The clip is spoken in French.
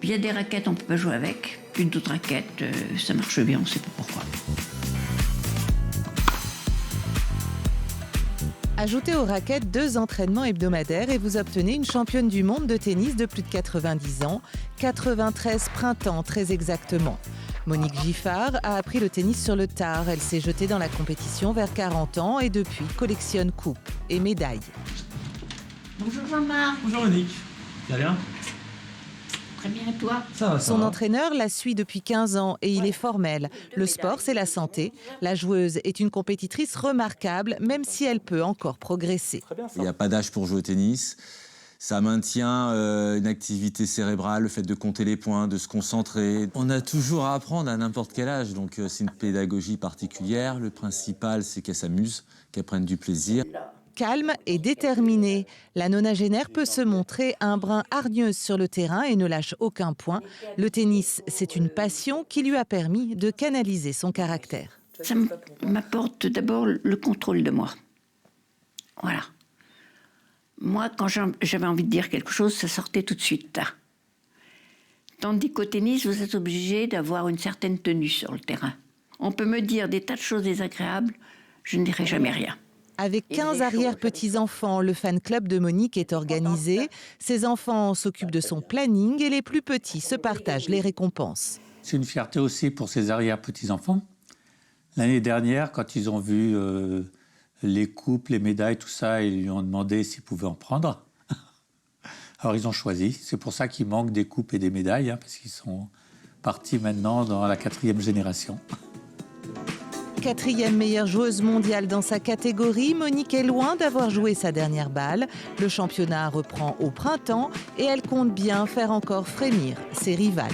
Puis il y a des raquettes, on ne peut pas jouer avec. Puis d'autres raquettes, ça marche bien, on ne sait pas pourquoi. Ajoutez aux raquettes 2 entraînements hebdomadaires et vous obtenez une championne du monde de tennis de plus de 90 ans, 93 printemps très exactement. Monique Giffard a appris le tennis sur le tard. Elle s'est jetée dans la compétition vers 40 ans et depuis collectionne coupes et médailles. Bonjour Jean-Marc. Bonjour Monique, ça va bien? Très bien, et toi? Ça va, Son entraîneur la suit depuis 15 ans et il est formel. Le sport, c'est la santé. La joueuse est une compétitrice remarquable, même si elle peut encore progresser. Il n'y a pas d'âge pour jouer au tennis. Ça maintient une activité cérébrale, le fait de compter les points, de se concentrer. On a toujours à apprendre à n'importe quel âge, donc c'est une pédagogie particulière. Le principal, c'est qu'elle s'amuse, qu'elle prenne du plaisir. Calme et déterminée, la nonagénaire peut se montrer un brin hargneuse sur le terrain et ne lâche aucun point. Le tennis, c'est une passion qui lui a permis de canaliser son caractère. Ça m'apporte d'abord le contrôle de moi. Voilà. Moi, quand j'avais envie de dire quelque chose, ça sortait tout de suite. Tandis qu'au tennis, vous êtes obligé d'avoir une certaine tenue sur le terrain. On peut me dire des tas de choses désagréables, je ne dirai jamais rien. Avec 15 arrière-petits-enfants, le fan club de Monique est organisé. Ses enfants s'occupent de son planning et les plus petits se partagent les récompenses. C'est une fierté aussi pour ses arrière-petits-enfants. L'année dernière, quand ils ont vu les coupes, les médailles, tout ça, ils lui ont demandé s'ils pouvaient en prendre. Alors ils ont choisi. C'est pour ça qu'il manque des coupes et des médailles, parce qu'ils sont partis maintenant dans la 4e génération. 4e meilleure joueuse mondiale dans sa catégorie, Monique est loin d'avoir joué sa dernière balle. Le championnat reprend au printemps et elle compte bien faire encore frémir ses rivales.